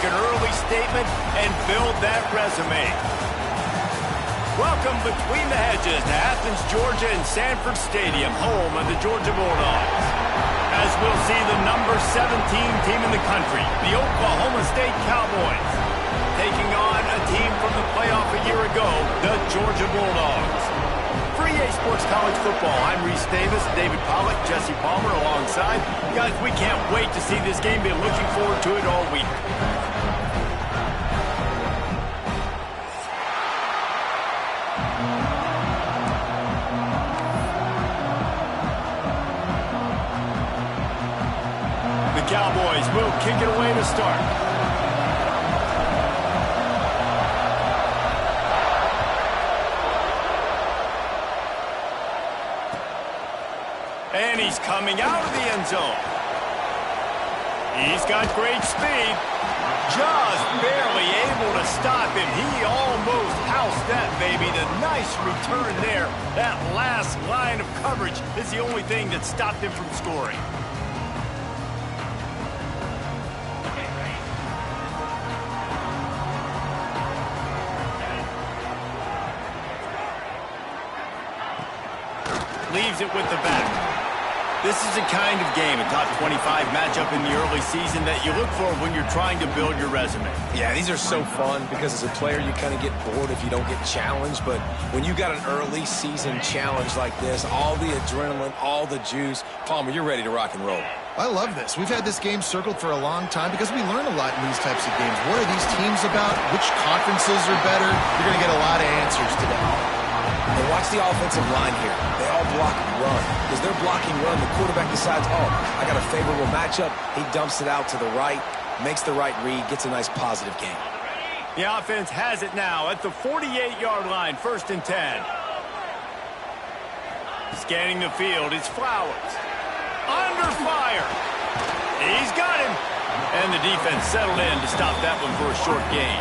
an early statement and build that resume. Welcome between the hedges to Athens, Georgia and Sanford Stadium, home of the Georgia Bulldogs. As we'll see the number 17 team in the country, the Oklahoma State Cowboys, taking on a team from the playoff a year ago, the Georgia Bulldogs. For EA Sports College Football, I'm Reese Davis, David Pollack, Jesse Palmer alongside. Guys, we can't wait to see this game. Been looking forward to it all week. The Cowboys will kick it away to start. And he's coming out of the end zone. He's got great speed. Just barely able to stop him. He almost housed that baby. The nice return there. That last line of coverage is the only thing that stopped him from scoring. Leaves it with the back. This is the kind of game, a top 25 matchup in the early season that you look for when you're trying to build your resume. Yeah, these are so fun because as a player you kind of get bored if you don't get challenged. But when you got an early season challenge like this, all the adrenaline, all the juice, Palmer, you're ready to rock and roll. I love this. We've had this game circled for a long time because we learn a lot in these types of games. What are these teams about? Which conferences are better? You're going to get a lot of answers today. And watch the offensive line here. They all block and run. As they're blocking run, the quarterback decides, oh, I got a favorable matchup. He dumps it out to the right, makes the right read, gets a nice positive gain. The offense has it now at the 48-yard line, 1st and 10. Scanning the field, it's Flowers. Under fire. He's got him. And the defense settled in to stop that one for a short gain.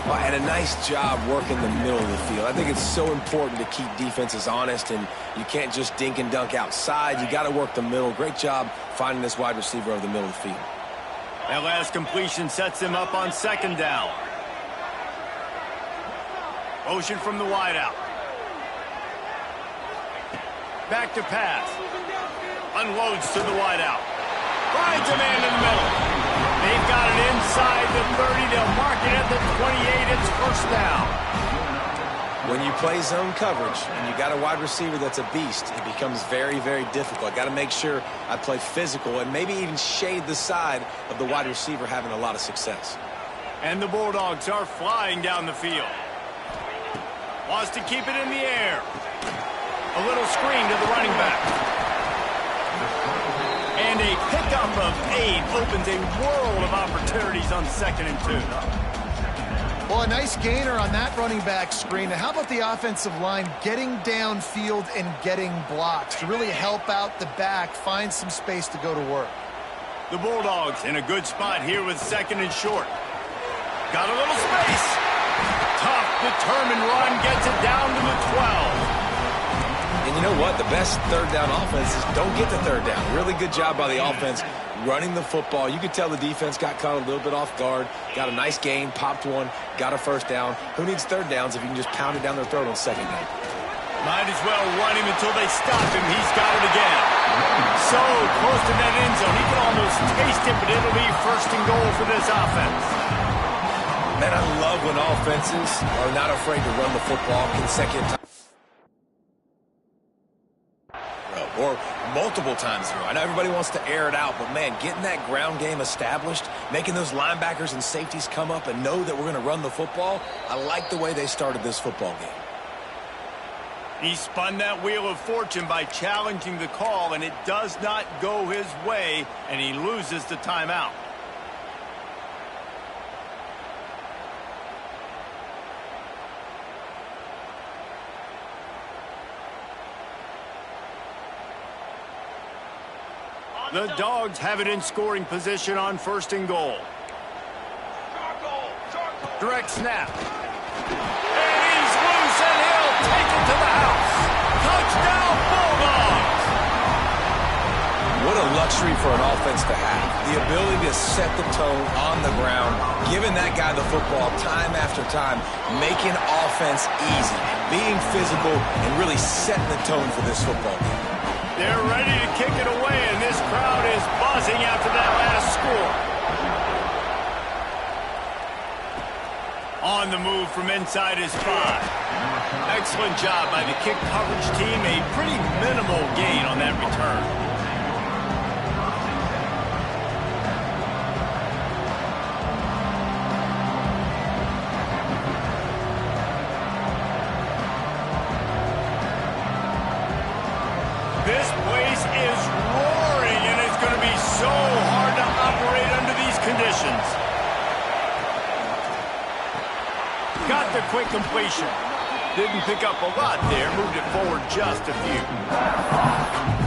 Well, and a nice job working the middle of the field. I think it's so important to keep defenses honest, and you can't just dink and dunk outside. You got to work the middle. Great job finding this wide receiver over the middle of the field. That last completion sets him up on 2nd down. Motion from the wideout. Back to pass. Unloads to the wideout. Finds a man in the middle. They've got it inside the 30. They'll mark it at the 28. It's 1st down. When you play zone coverage and you got a wide receiver that's a beast, it becomes very, very difficult. I got to make sure I play physical and maybe even shade the side of the wide receiver having a lot of success. And the Bulldogs are flying down the field. Wants to keep it in the air. A little screen to the running back. And a pickup of 8 opens a world of opportunities on 2nd and 2. Well, a nice gainer on that running back screen. Now, how about the offensive line getting downfield and getting blocks to really help out the back, find some space to go to work? The Bulldogs in a good spot here with 2nd and short. Got a little space. Tough, determined run gets it down to the 12. And you know what? The best 3rd down offense is don't get the 3rd down. Really good job by the offense running the football. You could tell the defense got caught a little bit off guard. Got a nice gain, popped one, got a 1st down. Who needs 3rd downs if you can just pound it down their throat on 2nd down? Might as well run him until they stop him. He's got it again. So close to that end zone. He can almost taste it, but it'll be 1st and goal for this offense. Man, I love when offenses are not afraid to run the football consecutive times. Or multiple times through. I know everybody wants to air it out, but man, getting that ground game established, making those linebackers and safeties come up and know that we're going to run the football, I like the way they started this football game. He spun that wheel of fortune by challenging the call, and it does not go his way, and he loses the timeout. The Dogs have it in scoring position on 1st and goal. Direct snap. And he's loose, and he'll take it to the house. Touchdown, Bulldogs! What a luxury for an offense to have. The ability to set the tone on the ground, giving that guy the football time after time, making offense easy, being physical, and really setting the tone for this football game. They're ready to kick it away, and this crowd is buzzing after that last score. On the move from inside his 5. Excellent job by the kick coverage team. A pretty minimal gain on that return. This place is roaring, and it's going to be so hard to operate under these conditions. Got the quick completion. Didn't pick up a lot there. Moved it forward just a few.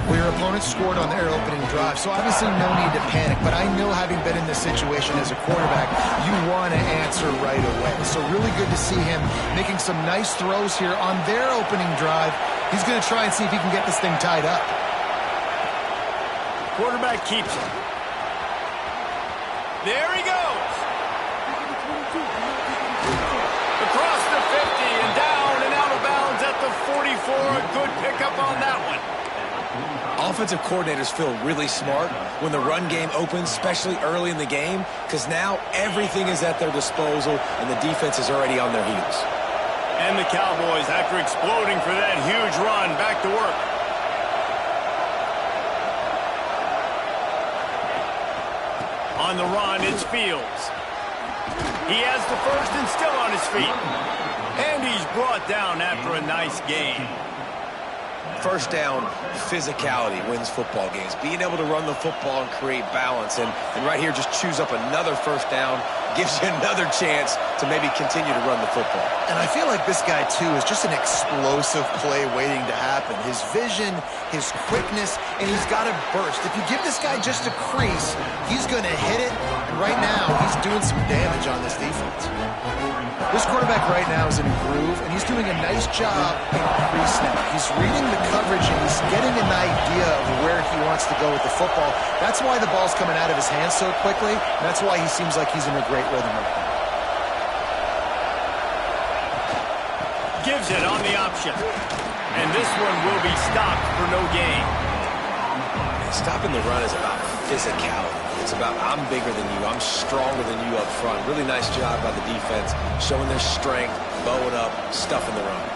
Well, your opponent scored on their opening drive, so obviously no need to panic. But I know, having been in this situation as a quarterback, you want to answer right away. So really good to see him making some nice throws here on their opening drive. He's going to try and see if he can get this thing tied up. Quarterback keeps it. There he goes. Across the 50 and down and out of bounds at the 44. A good pickup on that one. Offensive coordinators feel really smart when the run game opens, especially early in the game, because now everything is at their disposal and the defense is already on their heels. And the Cowboys, after exploding for that huge run, back to work. On the run, it's Fields. He has the first and still on his feet. And he's brought down after a nice gain. First down, physicality wins football games. Being able to run the football and create balance. And right here, just choose up another first down. Gives you another chance to maybe continue to run the football. And I feel like this guy, too, is just an explosive play waiting to happen. His vision, his quickness, and he's got a burst. If you give this guy just a crease, he's going to hit it. And right now, he's doing some damage on this defense. This quarterback right now is in a groove, and he's doing a nice job in pre-snap. He's reading the coverage, and he's getting an idea of where he wants to go with the football. That's why the ball's coming out of his hands so quickly, and that's why he seems like he's in a great rhythm right now. Gives it on the option. And this one will be stopped for no gain. Stopping the run is about physicality. It's about, I'm bigger than you, I'm stronger than you up front. Really nice job by the defense, showing their strength, bowing up, stuffing the run.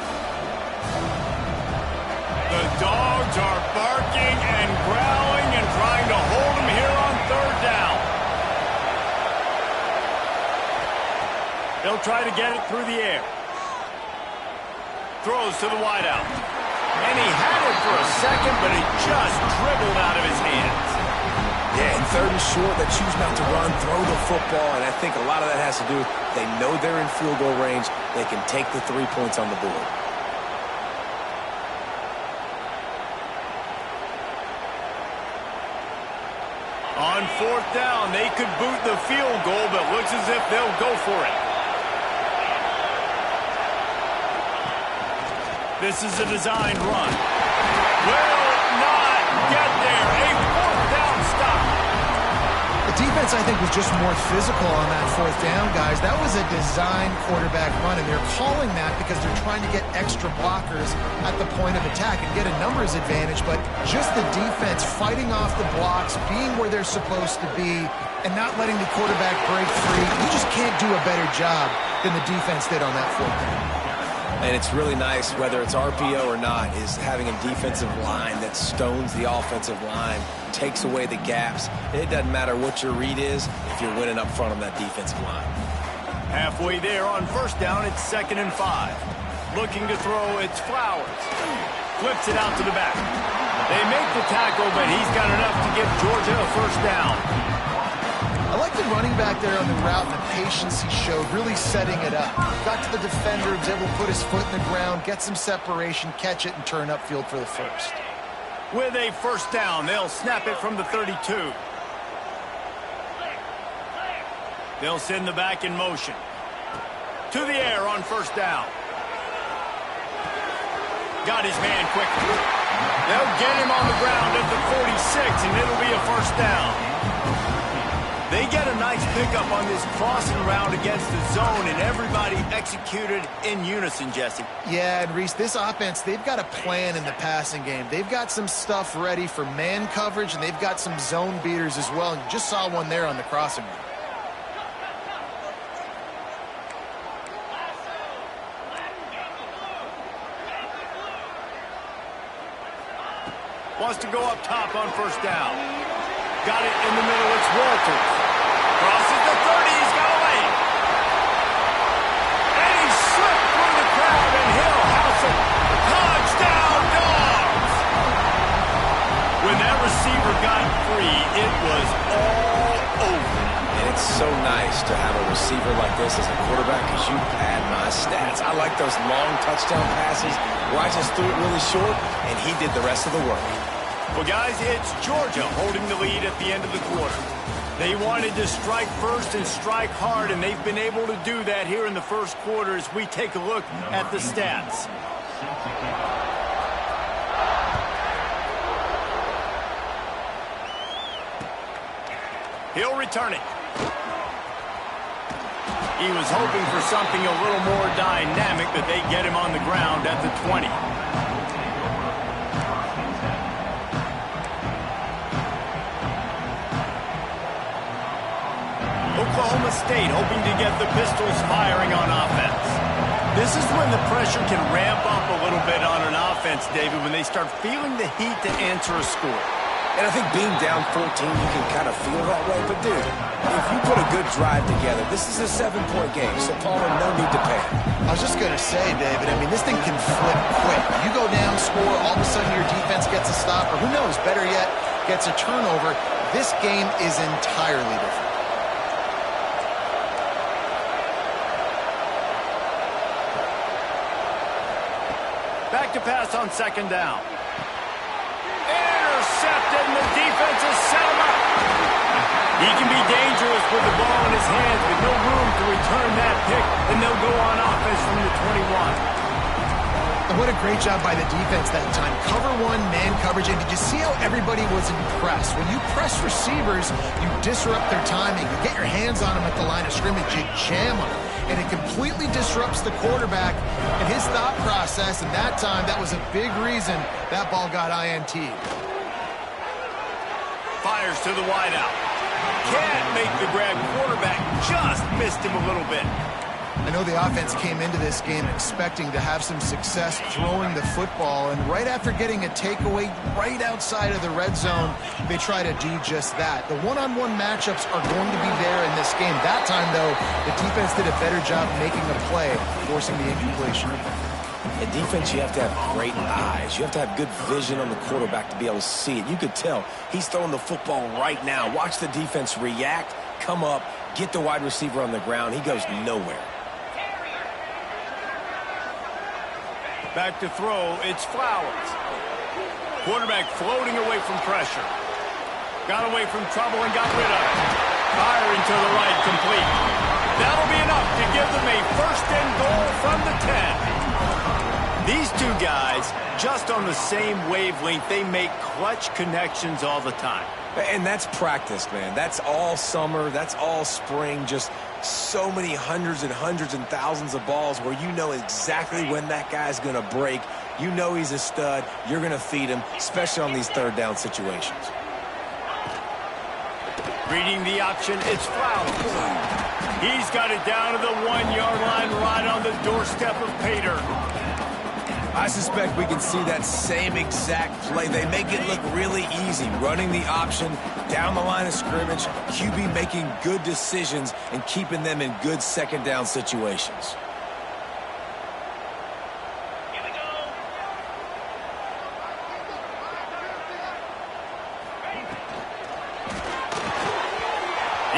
The dogs are barking and growling and trying to hold him here on third down. They'll try to get it through the air. Throws to the wideout. And he had it for a second, but it just dribbled out of his hands. Yeah, in third and short, they choose not to run, throw the football, and I think a lot of that has to do with they know they're in field goal range. They can take the 3 points on the board. On fourth down, they could boot the field goal, but looks as if they'll go for it. This is a designed run. Will not get there. A fourth down stop. The defense, I think, was just more physical on that fourth down, guys. That was a designed quarterback run, and they're calling that because they're trying to get extra blockers at the point of attack and get a numbers advantage, but just the defense fighting off the blocks, being where they're supposed to be, and not letting the quarterback break free. You just can't do a better job than the defense did on that fourth down. And it's really nice, whether it's RPO or not, is having a defensive line that stones the offensive line, takes away the gaps. It doesn't matter what your read is if you're winning up front on that defensive line. Halfway there on first down, it's 2nd and 5. Looking to throw, it's Flowers. Flips it out to the back. They make the tackle, but he's got enough to give Georgia a first down. I like the running back there on the route and the patience he showed, really setting it up. Got to the defender, was able to put his foot in the ground, get some separation, catch it, and turn upfield for the first. With a first down, they'll snap it from the 32. They'll send the back in motion. To the air on first down. Got his man quickly. They'll get him on the ground at the 46, and it'll be a first down. They get a nice pickup on this crossing route against the zone, and everybody executed in unison, Jesse. Yeah, and Reese, this offense, they've got a plan in the passing game. They've got some stuff ready for man coverage, and they've got some zone beaters as well. And you just saw one there on the crossing route. Wants to go up top on first down. Got it in the middle. It's Walters. Crosses the 30. He's got away. And he slipped through the crowd, and he'll house it. Touchdown, Dogs! When that receiver got free, it was all over. And it's so nice to have a receiver like this as a quarterback because you pad my stats. I like those long touchdown passes where I just threw it really short, and he did the rest of the work. Well, guys, it's Georgia holding the lead at the end of the quarter. They wanted to strike first and strike hard, and they've been able to do that here in the first quarter as we take a look at the stats. He'll return it. He was hoping for something a little more dynamic, that they get him on the ground at the 20. Oklahoma State hoping to get the Pistols firing on offense. This is when the pressure can ramp up a little bit on an offense, David, when they start feeling the heat to answer a score. And I think being down 14, you can kind of feel that way. But, dude, if you put a good drive together, this is a 7-point game. So, Paul, no need to panic. I was just going to say, David, I mean, this thing can flip quick. You go down, score, all of a sudden your defense gets a stop, or who knows, better yet, gets a turnover. This game is entirely different. Back to pass on second down. Intercepted, and the defense has set him up. He can be dangerous with the ball in his hands, but no room to return that pick, and they'll go on offense from the 21. And what a great job by the defense that time. Cover one, man coverage, and did you see how everybody was impressed? When you press receivers, you disrupt their timing. You get your hands on them at the line of scrimmage, you jam them. And it completely disrupts the quarterback and his thought process. And that time, that was a big reason that ball got INT'd. Fires to the wideout. Can't make the grab. Quarterback just missed him a little bit. I know the offense came into this game expecting to have some success throwing the football, and right after getting a takeaway right outside of the red zone, they try to do just that. The one-on-one matchups are going to be there in this game. That time, though, the defense did a better job making a play, forcing the incompletion. In defense, you have to have great eyes. You have to have good vision on the quarterback to be able to see it. You could tell he's throwing the football right now. Watch the defense react, come up, get the wide receiver on the ground. He goes nowhere. Back to throw, it's Flowers. Quarterback floating away from pressure. Got away from trouble and got rid of it. Firing to the right, complete. That'll be enough to give them a first and goal from the 10. These two guys, just on the same wavelength, they make clutch connections all the time. And that's practice, man. That's all summer. That's all spring. Just so many hundreds and hundreds and thousands of balls where you know exactly when that guy's going to break. You know he's a stud. You're going to feed him, especially on these third down situations. Reading the option, it's Flowers. He's got it down to the 1-yard line, right on the doorstep of Pater. I suspect we can see that same exact play. They make it look really easy, running the option down the line of scrimmage, QB making good decisions and keeping them in good second down situations. Here we go.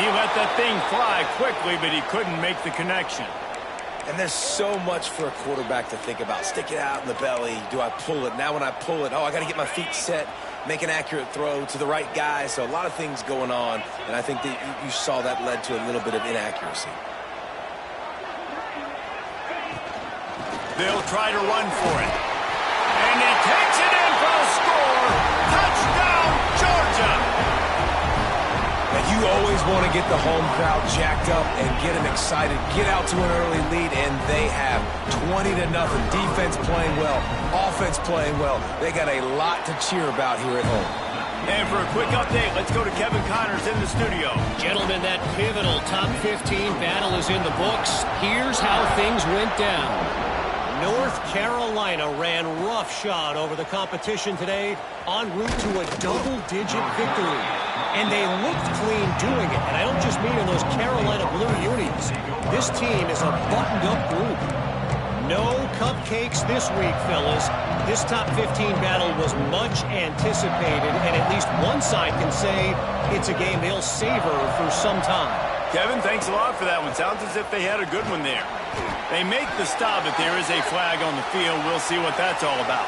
He let that thing fly quickly, but he couldn't make the connection. And there's so much for a quarterback to think about. Stick it out in the belly. Do I pull it? Now when I pull it, I got to get my feet set, make an accurate throw to the right guy. So a lot of things going on, and I think that you saw that led to a little bit of inaccuracy. They'll try to run for it. And he takes it in for a Georgia. And you always want to get the home crowd jacked up and get them excited, get out to an early lead, and they have 20-0. Defense playing well, offense playing well. They got a lot to cheer about here at home. And for a quick update, let's go to Kevin Connors in the studio. Gentlemen, that pivotal top 15 battle is in the books. Here's how things went down. North Carolina ran roughshod over the competition today, en route to a double-digit victory. And they looked clean doing it. And I don't just mean in those Carolina blue unis. This team is a buttoned-up group. No cupcakes this week, fellas. This top 15 battle was much anticipated, and at least one side can say it's a game they'll savor for some time. Kevin, thanks a lot for that one. Sounds as if they had a good one there. They make the stop, but there is a flag on the field. We'll see what that's all about.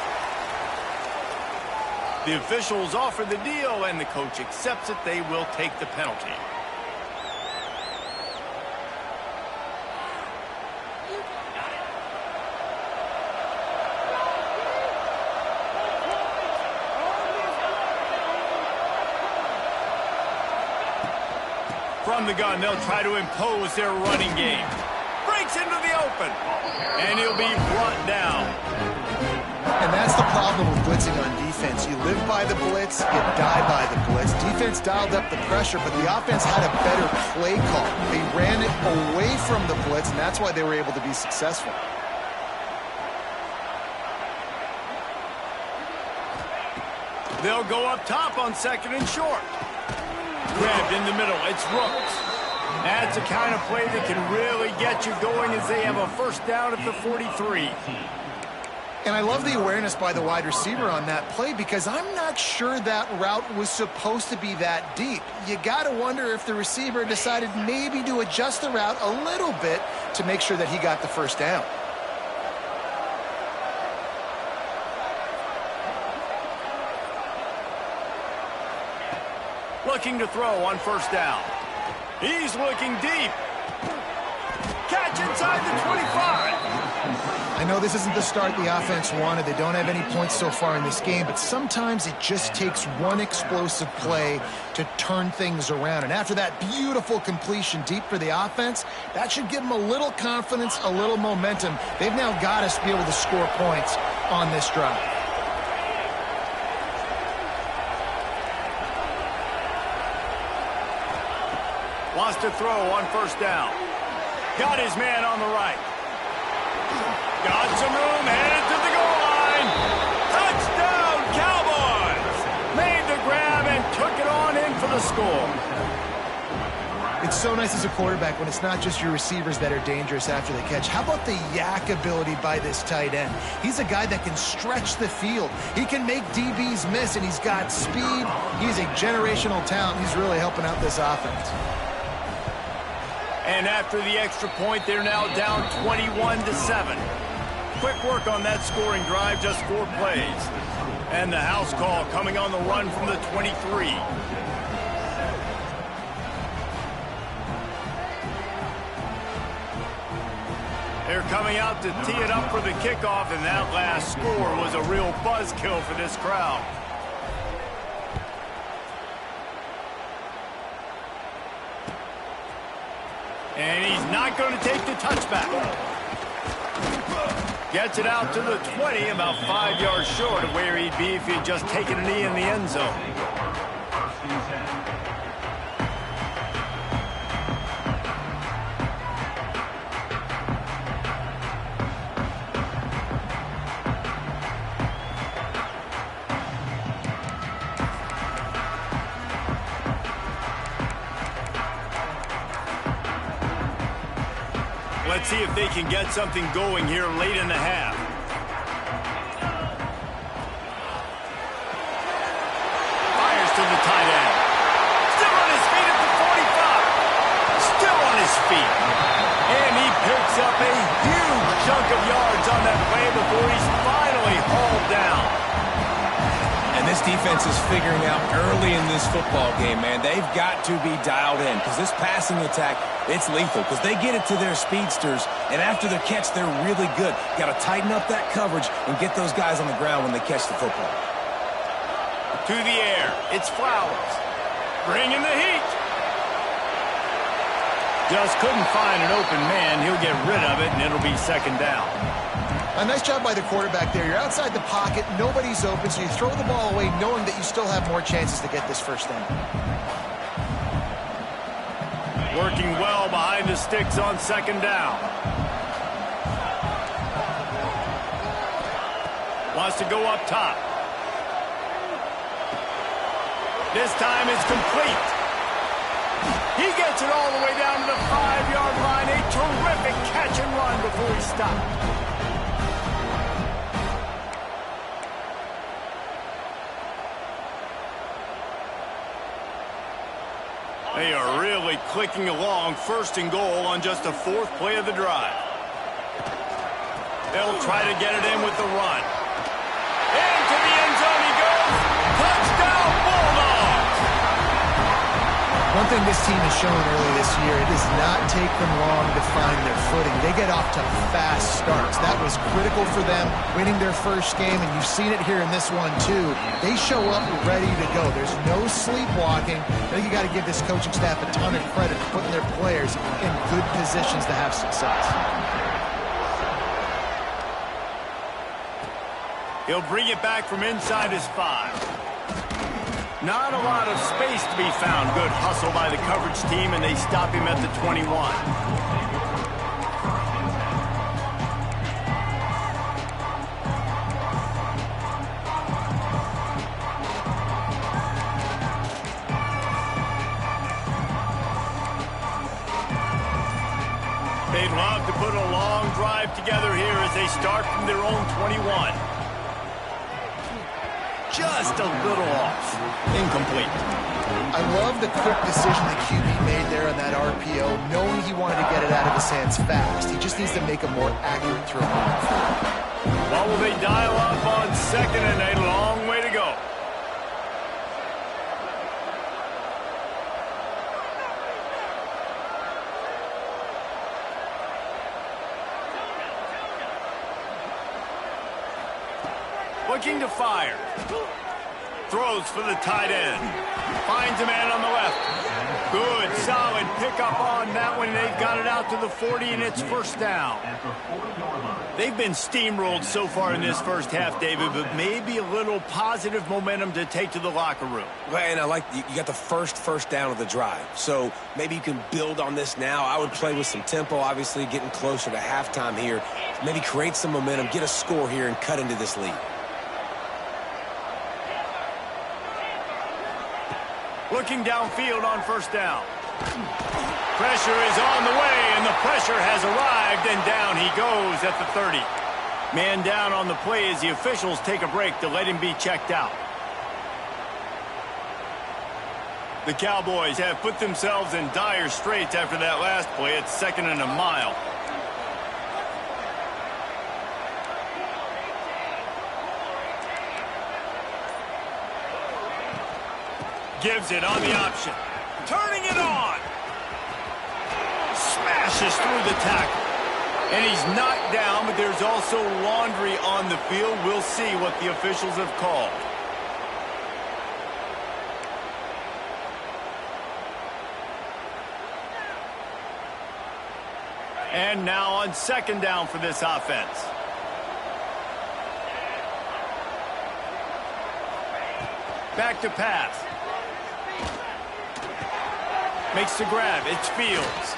The officials offer the deal, and the coach accepts it. They will take the penalty. From the gun, they'll try to impose their running game. Breaks into the open, and he'll be brought down. And that's the problem with blitzing on defense. You live by the blitz, you die by the blitz. Defense dialed up the pressure, but the offense had a better play call. They ran it away from the blitz, and that's why they were able to be successful. They'll go up top on 2nd and short. Grabbed in the middle. It's Rooks. That's the kind of play that can really get you going as they have a first down at the 43. And I love the awareness by the wide receiver on that play because I'm not sure that route was supposed to be that deep. You got to wonder if the receiver decided maybe to adjust the route a little bit to make sure that he got the first down. Looking to throw on 1st down. He's looking deep. Catch inside the 25. I know this isn't the start the offense wanted. They don't have any points so far in this game, but sometimes it just takes one explosive play to turn things around. And after that beautiful completion deep for the offense, that should give them a little confidence, a little momentum. They've now got us to be able to score points on this drive. Wants to throw on 1st down. Got his man on the right. Got some room, headed to the goal line. Touchdown, Cowboys! Made the grab and took it on in for the score. It's so nice as a quarterback when it's not just your receivers that are dangerous after the catch. How about the yak ability by this tight end? He's a guy that can stretch the field. He can make DBs miss, and he's got speed. He's a generational talent. He's really helping out this offense. And after the extra point, they're now down 21-7. Quick work on that scoring drive, just 4 plays. And the house call coming on the run from the 23. They're coming out to tee it up for the kickoff, and that last score was a real buzzkill for this crowd. And he's not going to take the touchback. Gets it out to the 20, about 5 yards short of where he'd be if he'd just taken a knee in the end zone. Let's see if they can get something going here late in the half. Fires to the tight end. Still on his feet at the 45. Still on his feet. And he picks up a huge chunk of yards on that play before he's finally hauled down. And this defense is figuring out early in this football game, man. They've got to be dialed in because this passing attack, it's lethal because they get it to their speedsters, and after the catch, they're really good. Got to tighten up that coverage and get those guys on the ground when they catch the football. To the air, it's Flowers. Bringing the heat. Just couldn't find an open man. He'll get rid of it, and it'll be second down. A nice job by the quarterback there. You're outside the pocket, nobody's open, so you throw the ball away knowing that you still have more chances to get this first down. Working well behind the sticks on second down. Wants to go up top. This time it's complete. He gets it all the way down to the 5-yard line. A terrific catch and run before he stopped. They are really clicking along. First and goal on just the 4th play of the drive. They'll try to get it in with the run. Into the end zone he goes. Touchdown, Bulldogs! One thing this team has shown early this year, it does not take them long to find their footing. They get off to fast starts. That was critical for them, winning their first game, and you've seen it here in this one too. They show up ready to go. There's no sleepwalking. I think you got to give this coaching staff a ton of credit for putting their players in good positions to have success. He'll bring it back from inside his 5. Not a lot of space to be found. Good hustle by the coverage team, and they stop him at the 21. They'd love to put a long drive together here as they start from their own 21. Just a little off. Incomplete. I love the quick decision the QB made there on that RPO, knowing he wanted to get it out of his hands fast. He just needs to make a more accurate throw. What will they dial up on second, and a long way to go. Looking to fire. Throws for the tight end. Finds a man on the left. Good, solid pickup on that one. They've got it out to the 40, and it's first down. They've been steamrolled so far in this first half, David, but maybe a little positive momentum to take to the locker room. And I like you got the first down of the drive. So maybe you can build on this now. I would play with some tempo, obviously getting closer to halftime here. Maybe create some momentum, get a score here, and cut into this lead. Looking downfield on first down. Pressure is on the way, and the pressure has arrived, and down he goes at the 30. Man down on the play as the officials take a break to let him be checked out. The Cowboys have put themselves in dire straits after that last play. It's 2nd and a mile. Gives it on the option. Turning it on. Smashes through the tackle. And he's knocked down, but there's also laundry on the field. We'll see what the officials have called. And now on second down for this offense. Back to pass. Makes the grab. It's Fields.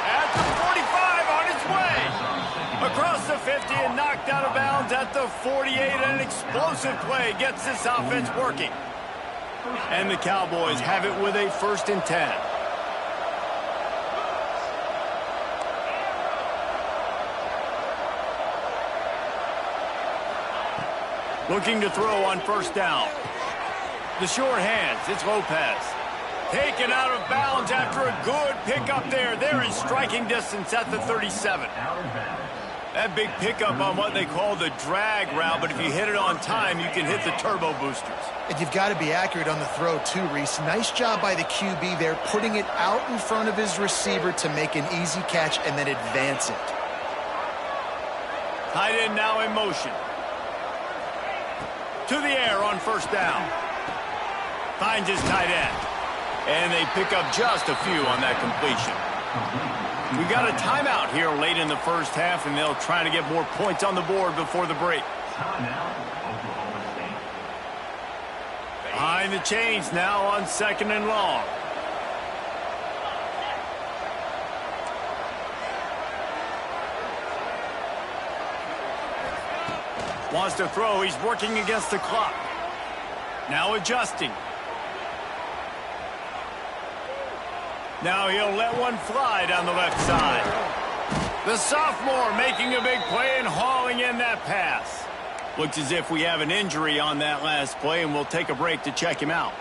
At the 45 on its way. Across the 50 and knocked out of bounds at the 48. An explosive play gets this offense working. And the Cowboys have it with a 1st and 10. Looking to throw on first down. The short hands. It's Lopez. Taken out of bounds after a good pickup there. They're in striking distance at the 37. That big pickup on what they call the drag route, but if you hit it on time, you can hit the turbo boosters. And you've got to be accurate on the throw too, Reese. Nice job by the QB there, putting it out in front of his receiver to make an easy catch and then advance it. Tight end now in motion. To the air on first down. Finds his tight end. And they pick up just a few on that completion. We got a timeout here late in the first half, and they'll try to get more points on the board before the break. Behind the chains now on 2nd and long. Wants to throw. He's working against the clock. Now adjusting. Now he'll let one fly down the left side. The sophomore making a big play and hauling in that pass. Looks as if we have an injury on that last play, and we'll take a break to check him out.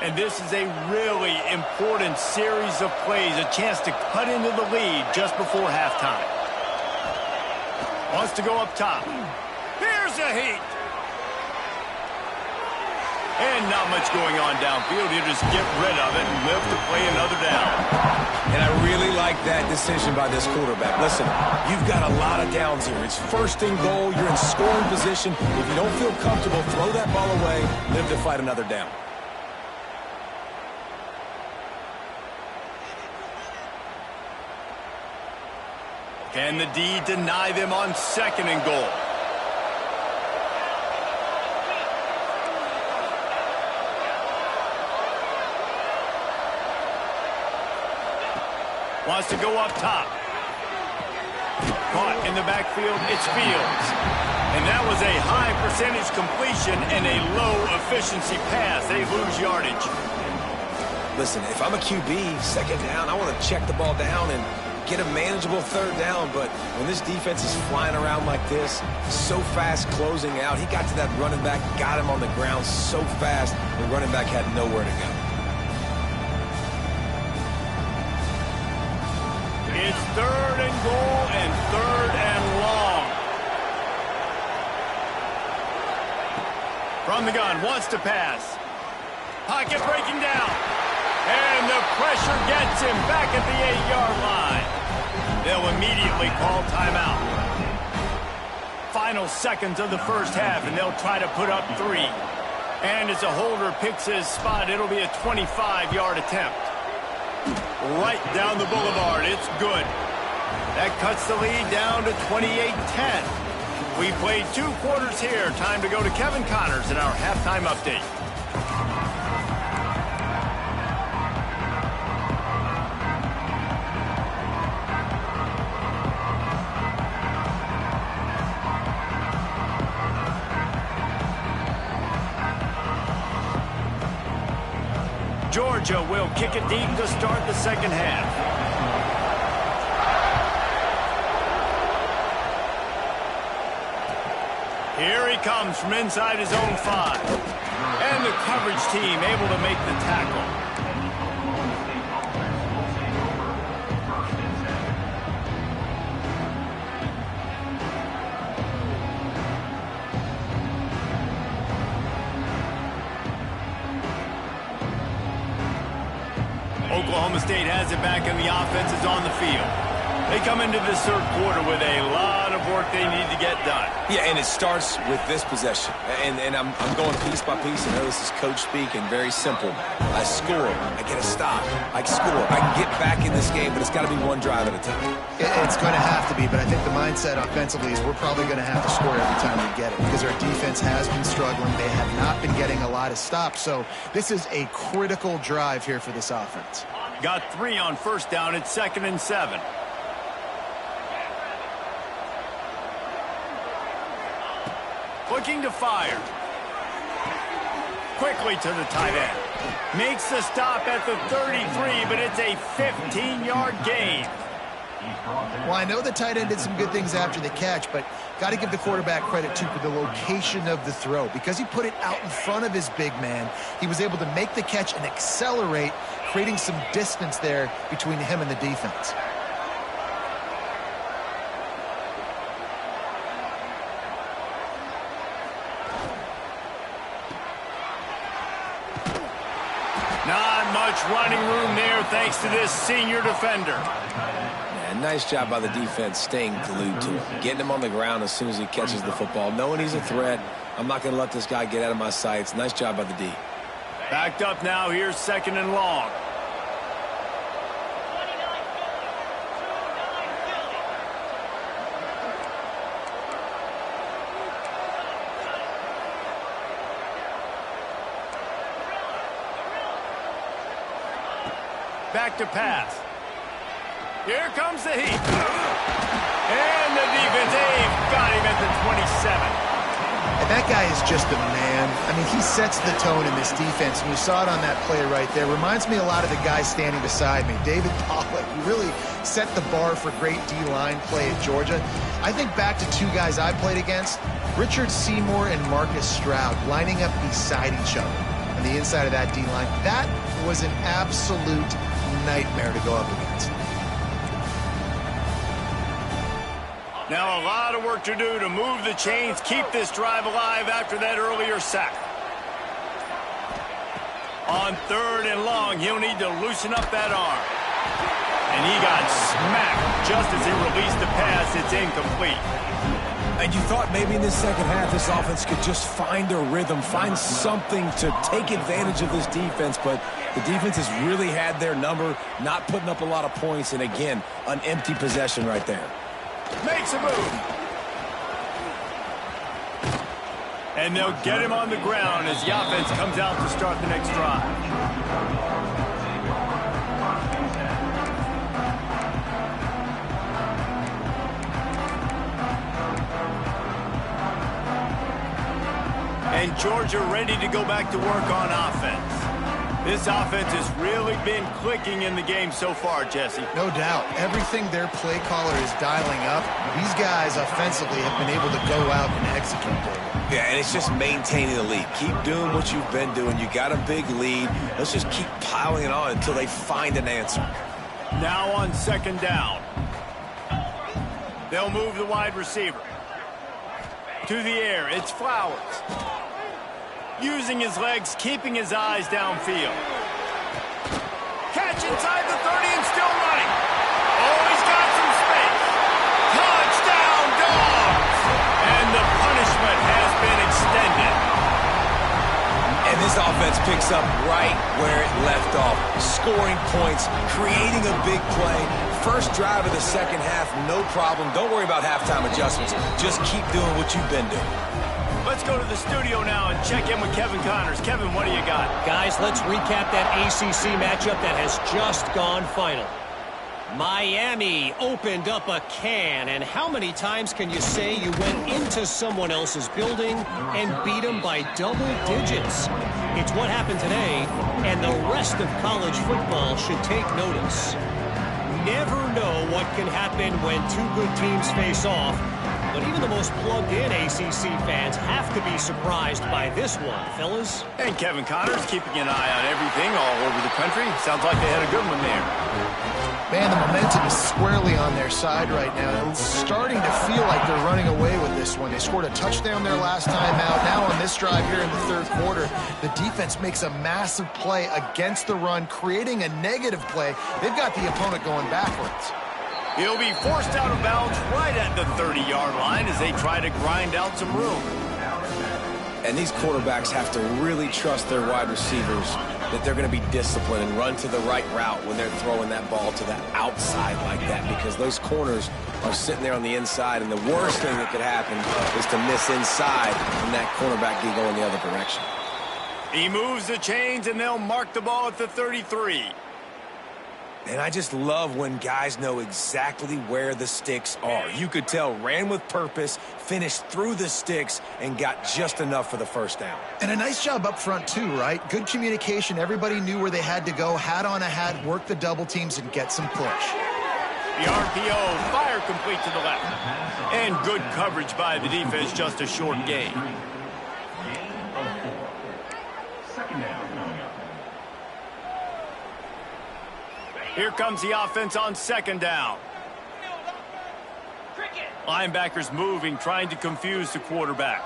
And this is a really important series of plays, a chance to cut into the lead just before halftime. Wants to go up top. Here's a heat. And not much going on downfield. You just get rid of it and live to play another down. And I really like that decision by this quarterback. Listen, you've got a lot of downs here. It's 1st and goal. You're in scoring position. If you don't feel comfortable, throw that ball away. Live to fight another down. Can the D deny them on 2nd and goal? Wants to go up top. Caught in the backfield, it's Fields. And that was a high percentage completion and a low efficiency pass. They lose yardage. Listen, if I'm a QB, 2nd down, I want to check the ball down and get a manageable 3rd down, but when this defense is flying around like this, so fast closing out, he got to that running back, got him on the ground so fast, the running back had nowhere to go. It's 3rd and goal and 3rd and long. From the gun, wants to pass. Pocket breaking down. And the pressure gets him back at the 8-yard line. They'll immediately call timeout. Final seconds of the first half, and they'll try to put up 3. And as a holder picks his spot, it'll be a 25-yard attempt. Right down the boulevard. It's good. That cuts the lead down to 28-10. We played 2 quarters here. Time to go to Kevin Connors in our halftime update. Georgia will kick it deep to start the second half. Here he comes from inside his own 5. And the coverage team able to make the tackle. Oklahoma State has it back and the offense is on the field. They come into this 3rd quarter with a lot of work they need to get done. Yeah, and it starts with this possession. And I'm going piece by piece. I know this is coach speak and very simple. I score. I get a stop. I score. I can get back in this game, but it's got to be one drive at a time. It's going to have to be, but I think the mindset offensively is we're probably going to have to score every time we get it because our defense has been struggling. They have not been getting a lot of stops. So this is a critical drive here for this offense. Got 3 on 1st down. It's 2nd and 7. Looking to fire. Quickly to the tight end. Makes the stop at the 33, but it's a 15-yard gain. Well, I know the tight end did some good things after the catch, but got to give the quarterback credit, too, for the location of the throw. Because he put it out in front of his big man, he was able to make the catch and accelerate, creating some distance there between him and the defense. running room there thanks to this senior defender. And nice job by the defense staying glued to him. Getting him on the ground as soon as he catches the football. Knowing he's a threat, I'm not going to let this guy get out of my sights. Nice job by the D. Backed up now. Here's 2nd and long. Back to pass. Here comes the heat. And the defense, they've got him at the 27. And that guy is just a man. I mean, he sets the tone in this defense, and you saw it on that play right there. Reminds me a lot of the guy standing beside me, David Pollack. He really set the bar for great D-line play at Georgia. I think back to 2 guys I played against, Richard Seymour and Marcus Stroud, lining up beside each other on the inside of that D-line. That was an absolute nightmare to go up against. Now a lot of work to do to move the chains, keep this drive alive after that earlier sack. On 3rd and long, he'll need to loosen up that arm. And he got smacked just as he released the pass. It's incomplete. And you thought maybe in this second half this offense could just find a rhythm, find something to take advantage of this defense, but the defense has really had their number, not putting up a lot of points, and again, an empty possession right there. Makes a move. And they'll get him on the ground as the offense comes out to start the next drive. And Georgia ready to go back to work on offense. This offense has really been clicking in the game so far, Jesse. No doubt. Everything their play caller is dialing up, these guys offensively have been able to go out and execute, David. Yeah, and it's just maintaining the lead. Keep doing what you've been doing. You got a big lead. Let's just keep piling it on until they find an answer. Now on 2nd down. They'll move the wide receiver. To the air, it's Flowers. Using his legs, keeping his eyes downfield. Catch inside the 30 and still running. Oh, he's got some space. Touchdown, Dogs! And the punishment has been extended. And this offense picks up right where it left off. Scoring points, creating a big play. First drive of the second half, no problem. Don't worry about halftime adjustments. Just keep doing what you've been doing. Let's go to the studio now and check in with Kevin Connors. Kevin, what do you got? Guys, let's recap that ACC matchup that has just gone final. Miami opened up a can, and how many times can you say you went into someone else's building and beat them by double digits? It's what happened today, and the rest of college football should take notice. Never know what can happen when 2 good teams face off, but even the most plugged-in ACC fans have to be surprised by this one, fellas. And Kevin Connors keeping an eye on everything all over the country. Sounds like they had a good one there. Man, the momentum is squarely on their side right now. It's starting to feel like they're running away with this one. They scored a touchdown their last time out. Now on this drive here in the 3rd quarter, the defense makes a massive play against the run, creating a negative play. They've got the opponent going backwards. He'll be forced out of bounds right at the 30-yard line as they try to grind out some room. And these quarterbacks have to really trust their wide receivers that they're going to be disciplined and run to the right route when they're throwing that ball to the outside like that, because those corners are sitting there on the inside, and the worst thing that could happen is to miss inside and that cornerback be going the other direction. He moves the chains, and they'll mark the ball at the 33. And I just love when guys know exactly where the sticks are. You could tell ran with purpose, finished through the sticks, and got just enough for the first down. And a nice job up front too, right? Good communication. Everybody knew where they had to go. Hat on a hat, work the double teams, and get some push. The RPO, fire complete to the left. And good coverage by the defense, just a short gain. Here comes the offense on 2nd down. Linebackers moving, trying to confuse the quarterback.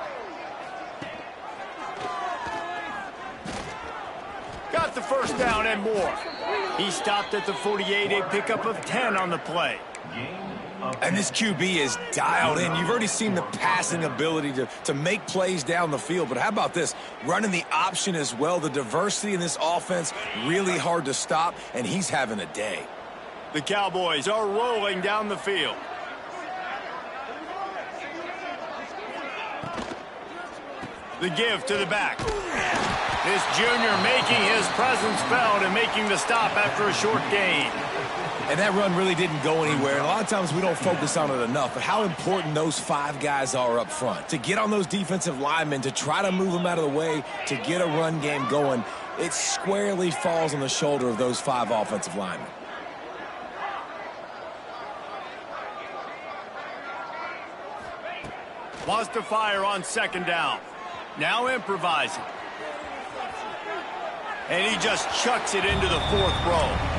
Got the first down and more. He stopped at the 48, a pickup of 10 on the play. And this QB is dialed in. You've already seen the passing ability to make plays down the field. But how about this? Running the option as well. The diversity in this offense, really hard to stop, and he's having a day. The Cowboys are rolling down the field. The give to the back. This junior making his presence felt and making the stop after a short gain. And that run really didn't go anywhere. And a lot of times we don't focus on it enough, but how important those 5 guys are up front. To get on those defensive linemen, to try to move them out of the way, to get a run game going, it squarely falls on the shoulder of those 5 offensive linemen. Wants to fire on second down. Now improvising. And he just chucks it into the 4th row.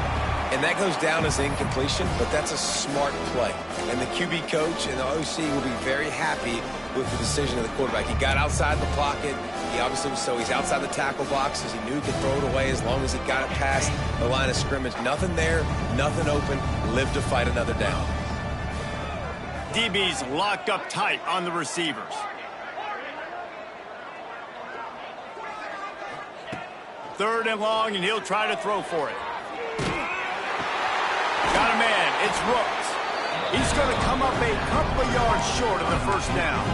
And that goes down as incompletion, but that's a smart play. And the QB coach and the OC will be very happy with the decision of the quarterback. He got outside the pocket. He obviously he's outside the tackle box because he knew he could throw it away as long as he got it past the line of scrimmage. Nothing there, nothing open. Live to fight another down. DB's locked up tight on the receivers. Third and long, and he'll try to throw for it. Got a man. It's Rooks. He's going to come up a couple of yards short of the first down.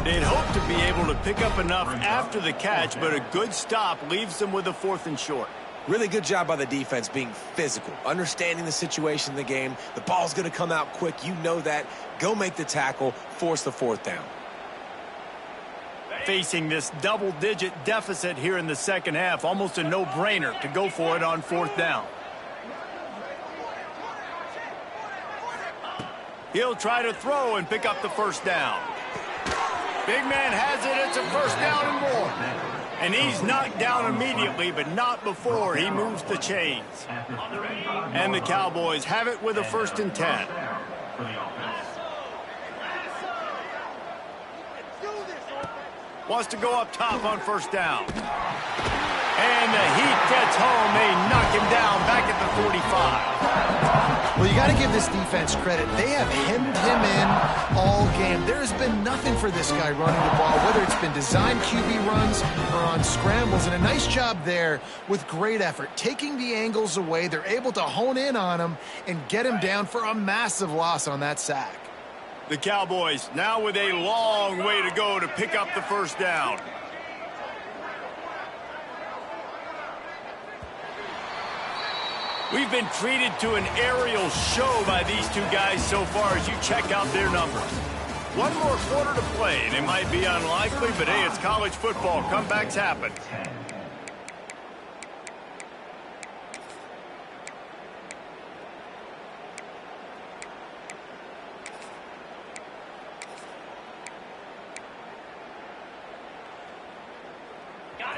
They'd hope to be able to pick up enough after the catch, but a good stop leaves them with a 4th and short. Really good job by the defense being physical, understanding the situation in the game. The ball's going to come out quick. You know that. Go make the tackle, force the 4th down. Facing this double-digit deficit here in the second half, almost a no-brainer to go for it on 4th down. He'll try to throw and pick up the first down. Big man has it. It's a first down and more. And he's knocked down immediately, but not before he moves the chains. And the Cowboys have it with a 1st and 10. Wants to go up top on first down. And the heat gets home. They knock him down back at the 45. Well, you got to give this defense credit. They have hemmed him in all game. There has been nothing for this guy running the ball, whether it's been designed QB runs or on scrambles. And a nice job there with great effort. Taking the angles away, they're able to hone in on him and get him down for a massive loss on that sack. The Cowboys now with a long way to go to pick up the first down. We've been treated to an aerial show by these 2 guys so far as you check out their numbers. 1 more quarter to play, and it might be unlikely, but hey, it's college football. Comebacks happen.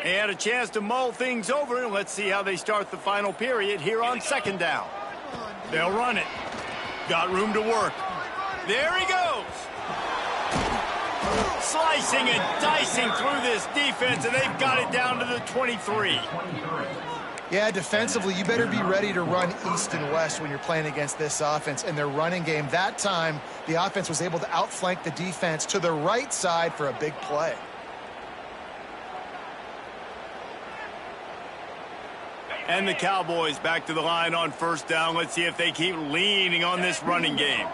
And a chance to mull things over, and let's see how they start the final period here on second down. They'll run it. Got room to work. There he goes. Slicing and dicing through this defense, and they've got it down to the 23. Yeah, defensively, you better be ready to run east and west when you're playing against this offense and their running game. That time, the offense was able to outflank the defense to the right side for a big play. And the Cowboys back to the line on first down. Let's see if they keep leaning on this running game.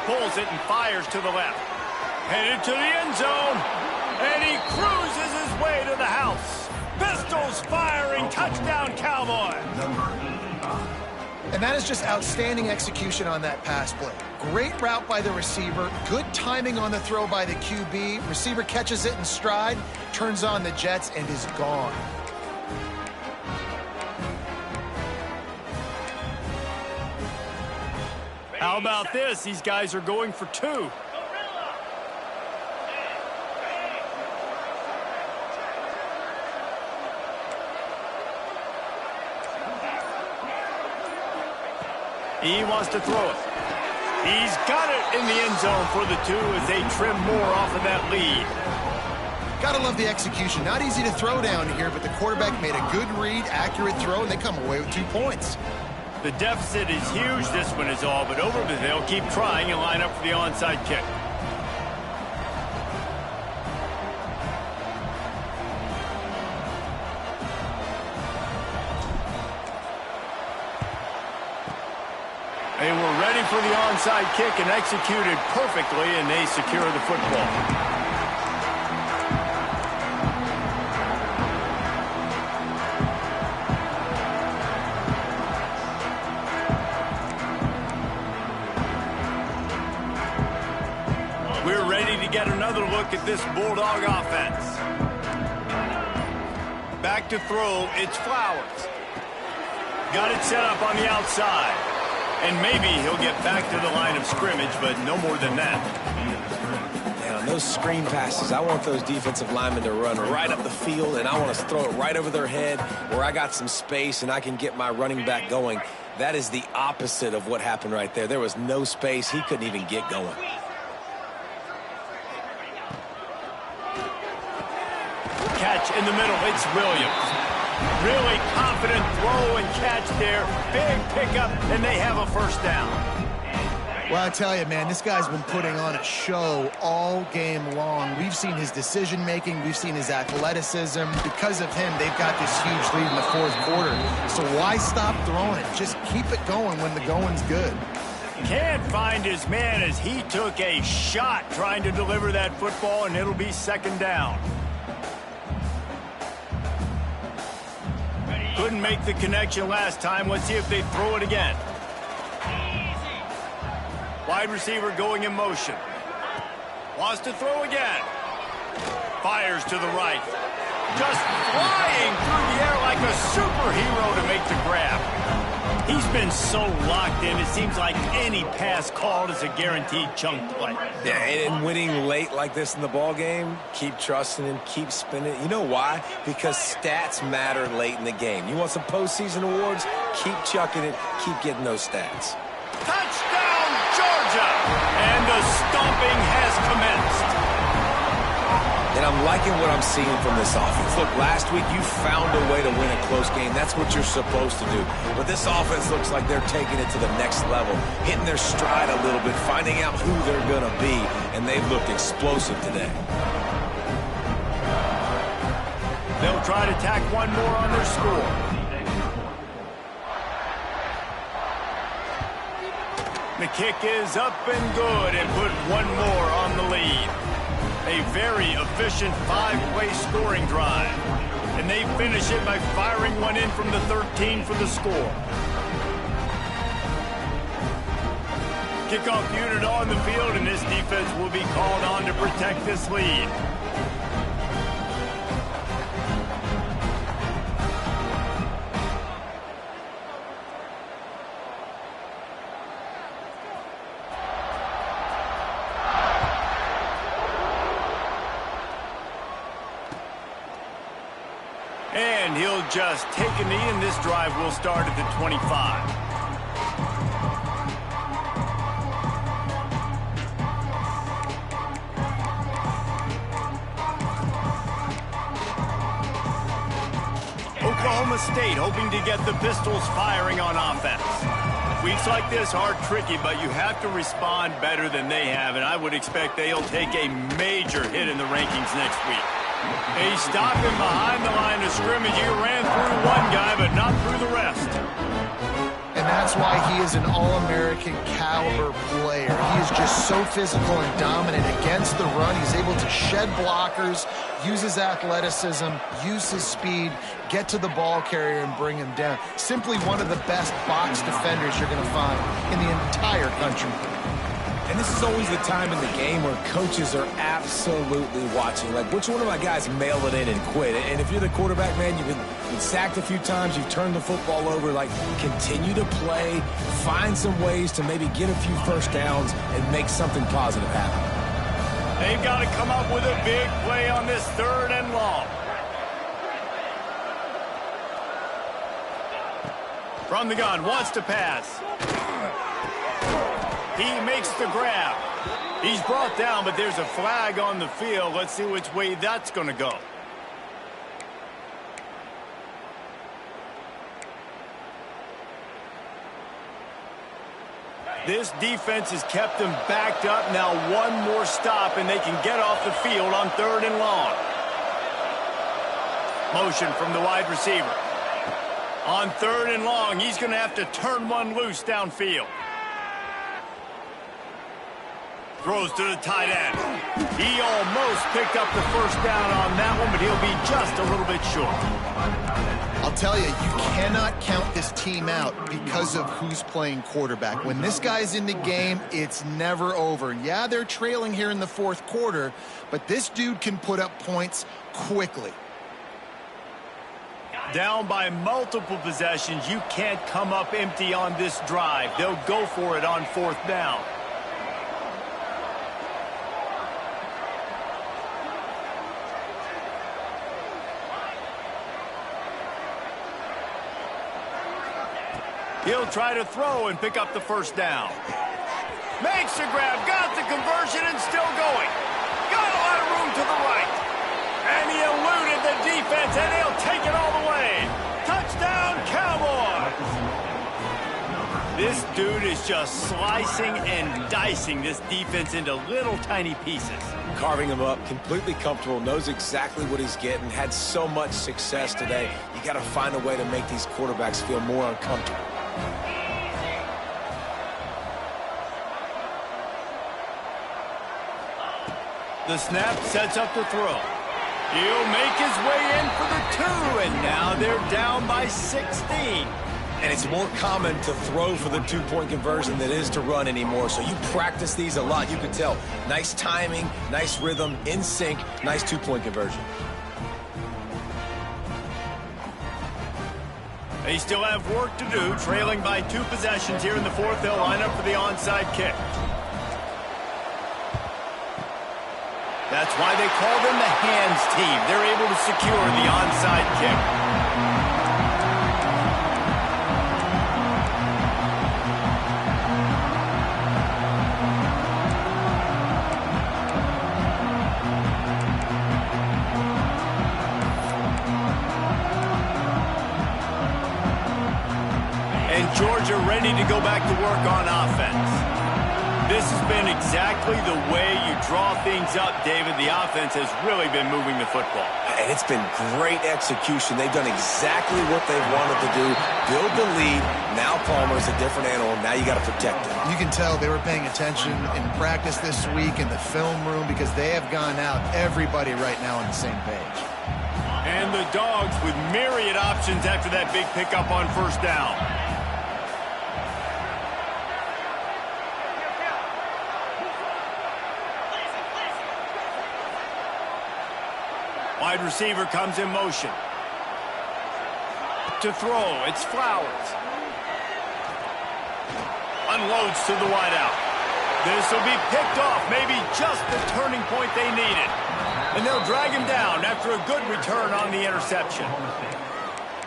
Pulls it and fires to the left. Headed to the end zone. And he cruises his way to the house. Pistols firing. Touchdown, Cowboys. And that is just outstanding execution on that pass play. Great route by the receiver. Good timing on the throw by the QB. Receiver catches it in stride, turns on the jets, and is gone. How about this? These guys are going for 2. He wants to throw it. He's got it in the end zone for the 2 as they trim more off of that lead. Gotta love the execution. Not easy to throw down here, but the quarterback made a good read, accurate throw, and they come away with 2 points. The deficit is huge. This one is all but over, but they'll keep trying and line up for the onside kick. They were ready for the onside kick and executed perfectly, and they secure the football. We're ready to get another look at this Bulldog offense. Back to throw, it's Flowers. Got it set up on the outside. And maybe he'll get back to the line of scrimmage, but no more than that. And on those screen passes, I want those defensive linemen to run right up the field, and I want to throw it right over their head where I got some space and I can get my running back going. That is the opposite of what happened right there. There was no space. He couldn't even get going. Catch in the middle, it's Williams. Really confident throw and catch there. Big pickup, and they have a first down. Well, I tell you, man, this guy's been putting on a show all game long. We've seen his decision-making. We've seen his athleticism. Because of him, they've got this huge lead in the fourth quarter. So why stop throwing it? Just keep it going when the going's good. Can't find his man as he took a shot trying to deliver that football, and it'll be second down. Couldn't make the connection last time. Let's see if they throw it again. Wide receiver going in motion. Wants to throw again. Fires to the right. Just flying through the air like a superhero to make the grab. He's been so locked in, it seems like any pass called is a guaranteed chunk play. Yeah, and winning late like this in the ball game, keep trusting him, keep spinning. You know why? Because stats matter late in the game. You want some postseason awards? Keep chucking it, keep getting those stats. Touchdown, Georgia! And the stomping has commenced. And I'm liking what I'm seeing from this offense. Look, last week you found a way to win a close game. That's what you're supposed to do. But this offense looks like they're taking it to the next level, hitting their stride a little bit, finding out who they're going to be, and they've looked explosive today. They'll try to tack one more on their score. The kick is up and good and put one more on the lead. A very efficient 5-play scoring drive. And they finish it by firing one in from the 13 for the score. Kickoff unit on the field, and this defense will be called on to protect this lead. And he'll just take a knee, and this drive will start at the 25. Oklahoma State hoping to get the Pistols firing on offense. Weeks like this are tricky, but you have to respond better than they have, and I would expect they'll take a major hit in the rankings next week. They stop him behind the line of scrimmage. He ran through one guy, but not through the rest. And that's why he is an All-American caliber player. He is just so physical and dominant against the run. He's able to shed blockers, use his athleticism, use his speed, get to the ball carrier and bring him down. Simply one of the best box defenders you're going to find in the entire country. And this is always the time in the game where coaches are absolutely watching. Like, which one of my guys mail it in and quit? And if you're the quarterback, man, you've been sacked a few times, you've turned the football over, like, continue to play, find some ways to maybe get a few first downs and make something positive happen. They've got to come up with a big play on this 3rd and long. From the gun, wants to pass. He makes the grab. He's brought down, but there's a flag on the field. Let's see which way that's going to go. This defense has kept them backed up. Now one more stop, and they can get off the field on 3rd and long. Motion from the wide receiver. On 3rd and long, he's going to have to turn one loose downfield. Throws to the tight end. He almost picked up the first down on that one, but he'll be just a little bit short. I'll tell you, you cannot count this team out because of who's playing quarterback. When this guy's in the game, it's never over. Yeah, they're trailing here in the 4th quarter, but this dude can put up points quickly. Down by multiple possessions, you can't come up empty on this drive. They'll go for it on 4th down. He'll try to throw and pick up the first down. Makes the grab, got the conversion, and still going. Got a lot of room to the right. And he eluded the defense, and he'll take it all the way. Touchdown, Cowboys! This dude is just slicing and dicing this defense into little tiny pieces. Carving him up, completely comfortable, knows exactly what he's getting, had so much success today. You got to find a way to make these quarterbacks feel more uncomfortable. The snap sets up the throw. He'll make his way in for the 2, and now they're down by 16. And it's more common to throw for the 2-point conversion than it is to run anymore. So you practice these a lot. You can tell. Nice timing, nice rhythm, in sync, nice 2-point conversion. They still have work to do, trailing by 2 possessions here in the 4th. They'll line up for the onside kick. That's why they call them the hands team. They're able to secure the onside kick. And Georgia ready to go back to work on offense. This has been exactly the way you draw things up, David. The offense has really been moving the football. And it's been great execution. They've done exactly what they've wanted to do. Build the lead. Now Palmer's a different animal. Now you got to protect him. You can tell they were paying attention in practice this week in the film room because they have gone out, everybody right now on the same page. And the Dogs with myriad options after that big pickup on 1st down. Wide receiver comes in motion. To throw, it's Flowers. Unloads to the wideout. This will be picked off, maybe just the turning point they needed. And they'll drag him down after a good return on the interception.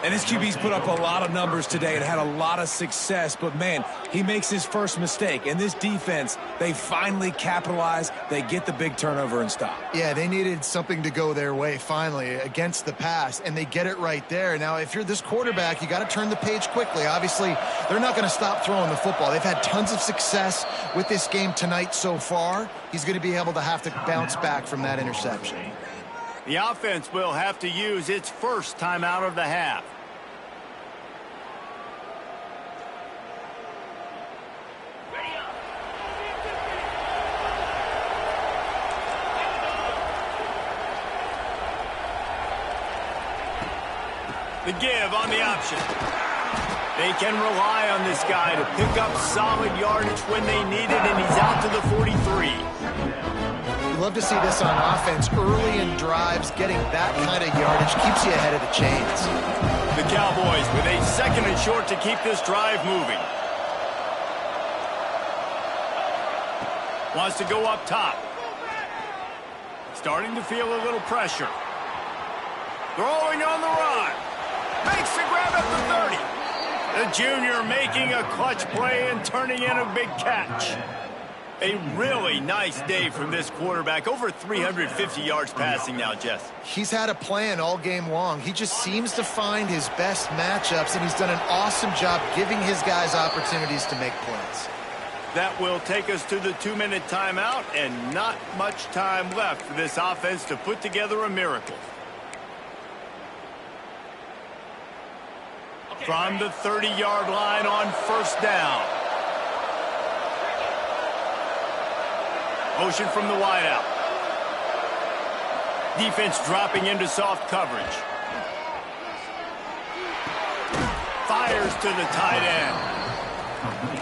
And this QB's put up a lot of numbers today and had a lot of success, but man, he makes his first mistake. And this defense, they finally capitalize, they get the big turnover and stop. Yeah, they needed something to go their way finally against the pass, and they get it right there. Now, if you're this quarterback, you got to turn the page quickly. Obviously, they're not going to stop throwing the football. They've had tons of success with this game tonight so far. He's going to be able to have to bounce back from that interception. The offense will have to use its first timeout of the half. The give on the option. They can rely on this guy to pick up solid yardage when they need it, and he's out to the 43. You love to see this on offense early in drives. Getting that kind of yardage keeps you ahead of the chains. The Cowboys with a 2nd and short to keep this drive moving. Wants to go up top. Starting to feel a little pressure. Throwing on the run. Makes the grab at the 30. The junior making a clutch play and turning in a big catch. A really nice day from this quarterback. Over 350 yards passing now, Jess. He's had a plan all game long. He just seems to find his best matchups, and he's done an awesome job giving his guys opportunities to make plays. That will take us to the 2-minute timeout, and not much time left for this offense to put together a miracle. From the 30-yard line on first down. Motion from the wideout. Defense dropping into soft coverage. Fires to the tight end.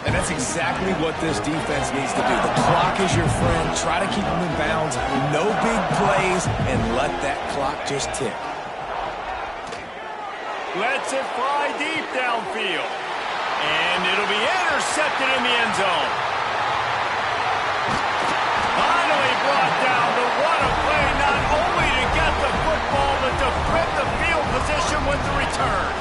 And that's exactly what this defense needs to do. The clock is your friend. Try to keep them in bounds. No big plays, and let that clock just tick. Lets it fly deep downfield. And it'll be intercepted in the end zone. Finally brought down to what a play, not only to get the football, but to flip the field position with the return.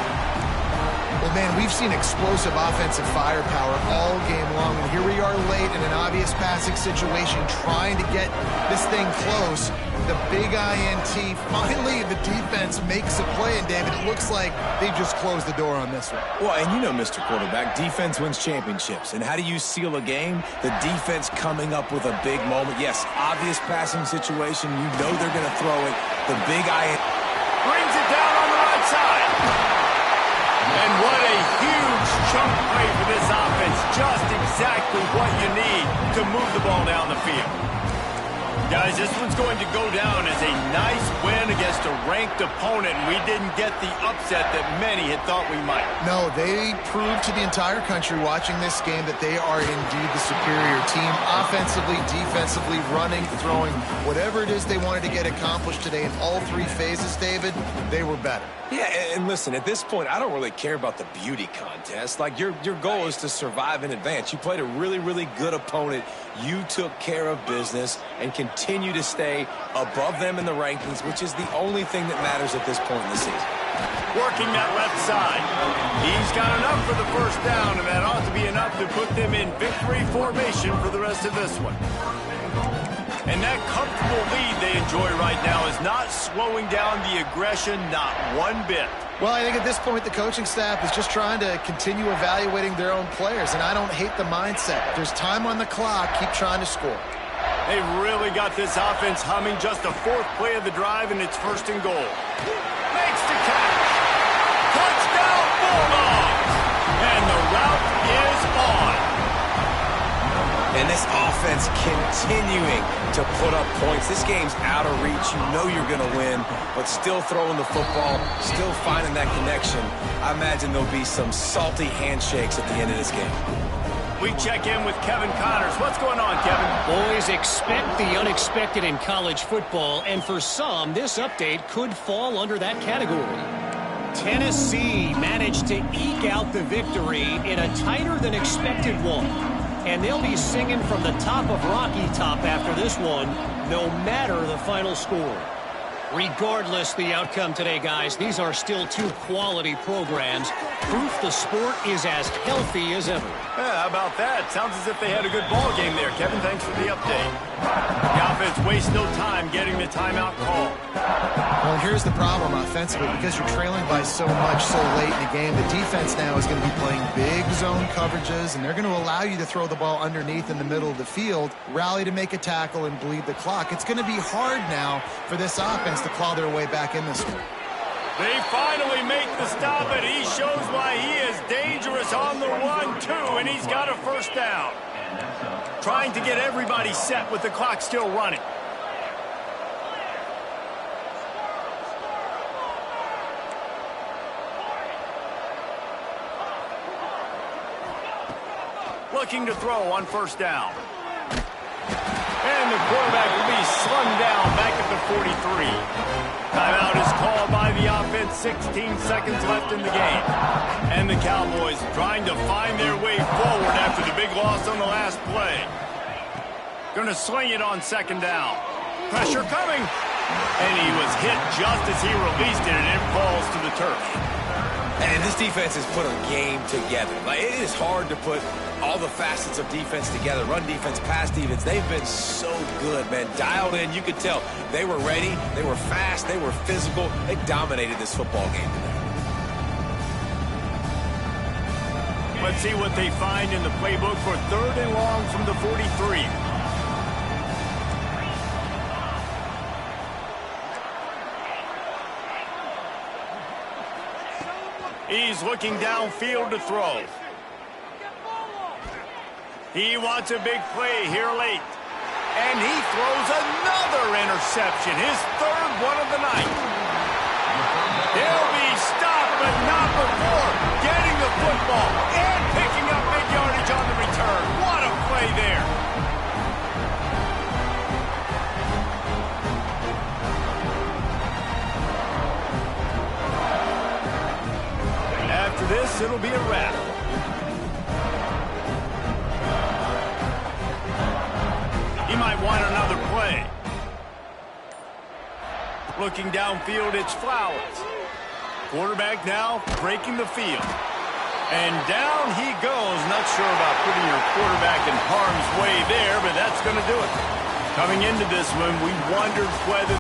Well, man, we've seen explosive offensive firepower all game long, and here we are late in an obvious passing situation trying to get this thing close. The big INT, finally the defense makes a play, and David, it looks like they've just closed the door on this one. Well, and you know, Mr. Quarterback, defense wins championships. And how do you seal a game? The defense coming up with a big moment. Yes, obvious passing situation. You know they're going to throw it. The big INT brings it down on the right side. And what a huge chunk play for this offense. Just exactly what you need to move the ball down the field. Guys, this one's going to go down as a nice win against a ranked opponent. We didn't get the upset that many had thought we might. No, they proved to the entire country watching this game that they are indeed the superior team. Offensively, defensively, running, throwing, whatever it is they wanted to get accomplished today in all three phases, David, they were better. Yeah, and listen, at this point, I don't really care about the beauty contest. Like, your goal is to survive in advance. You played a really, really good opponent. You took care of business and continue to stay above them in the rankings, which is the only thing that matters at this point in the season. Working that left side. He's got enough for the first down, and that ought to be enough to put them in victory formation for the rest of this one. And that comfortable lead they enjoy right now is not slowing down the aggression, not one bit. Well, I think at this point the coaching staff is just trying to continue evaluating their own players, and I don't hate the mindset. If there's time on the clock, keep trying to score. They've really got this offense humming. Just a fourth play of the drive, and it's first and goal. Makes the catch. Touchdown, Bulldogs! And the route is on. And this offense continuing to put up points. This game's out of reach. You know you're going to win, but still throwing the football, still finding that connection. I imagine there'll be some salty handshakes at the end of this game. We check in with Kevin Connors. What's going on, Kevin? Boys, expect the unexpected in college football, and for some, this update could fall under that category. Tennessee managed to eke out the victory in a tighter-than-expected one. And they'll be singing from the top of Rocky Top after this one, no matter the final score. Regardless the outcome today, guys, these are still two quality programs. Proof the sport is as healthy as ever. Yeah, how about that? Sounds as if they had a good ball game there. Kevin, thanks for the update. The offense wastes no time getting the timeout call. Well, here's the problem offensively. Because you're trailing by so much so late in the game, the defense now is going to be playing big zone coverages, and they're going to allow you to throw the ball underneath in the middle of the field, rally to make a tackle, and bleed the clock. It's going to be hard now for this offense to claw their way back in this one. They finally make the stop, and he shows why he is dangerous on the run, too, and he's got a first down. Trying to get everybody set with the clock still running. Looking to throw on first down. And the quarterback will be slung down back at the 43. Timeout is called by the offense. 16 seconds left in the game. And the Cowboys trying to find their way forward after the big loss on the last play. Going to sling it on second down. Pressure coming. And he was hit just as he released it, and it falls to the turf. And this defense has put a game together. Like, it is hard to put all the facets of defense together. Run defense, pass defense. They've been so good, man. Dialed in. You could tell they were ready. They were fast. They were physical. They dominated this football game today. Let's see what they find in the playbook for 3rd and long from the 43. He's looking downfield to throw. He wants a big play here late. And he throws another interception, his 3rd one of the night. He'll be stopped, but not before getting the football and picking up big yardage on the return. What a play there. After this, it'll be a wrap. He might want another play. Looking downfield, it's Flowers. Quarterback now breaking the field. And down he goes. Not sure about putting your quarterback in harm's way there, but that's going to do it. Coming into this one, we wondered whether